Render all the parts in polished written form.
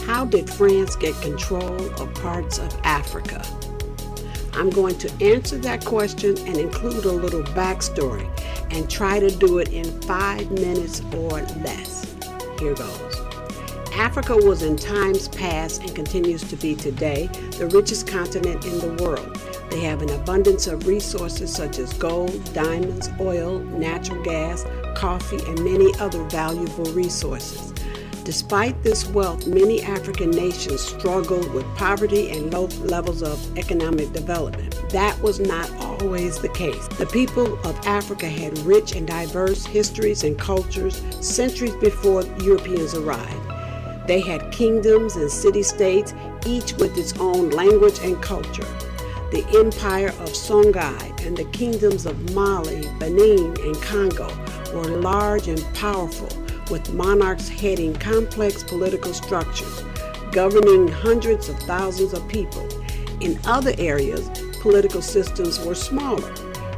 How did France get control of parts of Africa? I'm going to answer that question and include a little backstory and try to do it in 5 minutes or less. Here goes. Africa was in times past and continues to be today the richest continent in the world. They have an abundance of resources such as gold, diamonds, oil, natural gas, coffee, and many other valuable resources. Despite this wealth, many African nations struggled with poverty and low levels of economic development. That was not always the case. The people of Africa had rich and diverse histories and cultures centuries before Europeans arrived. They had kingdoms and city-states, each with its own language and culture. The empire of Songhai and the kingdoms of Mali, Benin, and Congo were large and powerful, with monarchs heading complex political structures, governing hundreds of thousands of people. In other areas, political systems were smaller,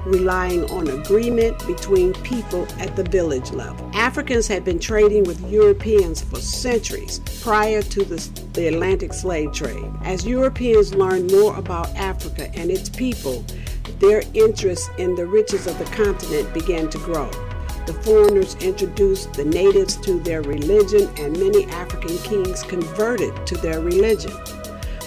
relying on agreement between people at the village level. Africans had been trading with Europeans for centuries prior to the Atlantic slave trade. As Europeans learned more about Africa and its people, their interest in the riches of the continent began to grow. The foreigners introduced the natives to their religion, and many African kings converted to their religion.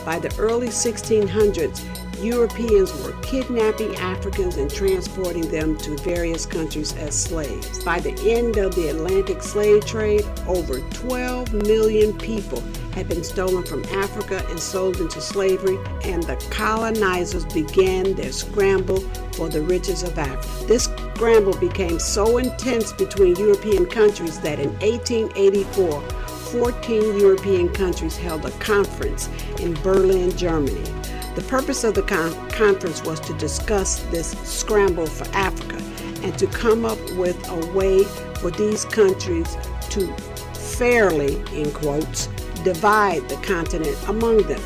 By the early 1600s, Europeans were kidnapping Africans and transporting them to various countries as slaves. By the end of the Atlantic slave trade, over 12 million people had been stolen from Africa and sold into slavery, and the colonizers began their scramble for the riches of Africa. This scramble became so intense between European countries that in 1884, 14 European countries held a conference in Berlin, Germany. The purpose of the conference was to discuss this scramble for Africa and to come up with a way for these countries to fairly, in quotes, divide the continent among them.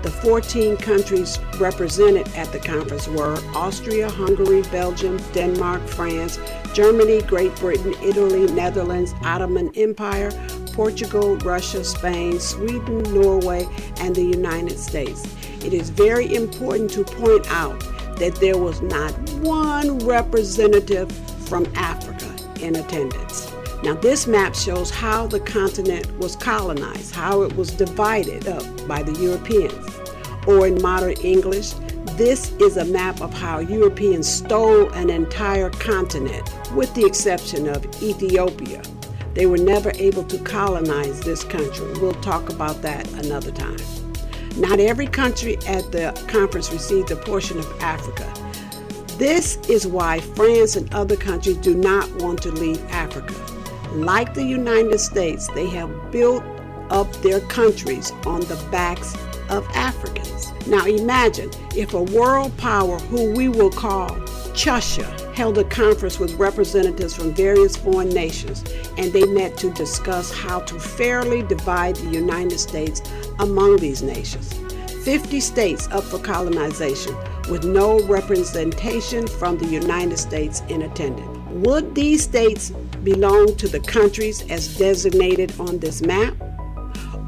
The 14 countries represented at the conference were Austria, Hungary, Belgium, Denmark, France, Germany, Great Britain, Italy, Netherlands, Ottoman Empire, Portugal, Russia, Spain, Sweden, Norway, and the United States. It is very important to point out that there was not one representative from Africa in attendance. Now, this map shows how the continent was colonized, how it was divided up by the Europeans. Or in modern English, this is a map of how Europeans stole an entire continent, with the exception of Ethiopia. They were never able to colonize this country. We'll talk about that another time. Not every country at the conference received a portion of Africa. This is why France and other countries do not want to leave Africa. Like the United States, they have built up their countries on the backs of Africans. Now imagine if a world power, who we will call Chusha, held a conference with representatives from various foreign nations, and they met to discuss how to fairly divide the United States among these nations. 50 states up for colonization with no representation from the United States in attendance. Would these states belong to the countries as designated on this map?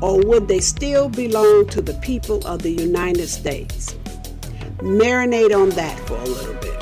Or would they still belong to the people of the United States? Marinate on that for a little bit.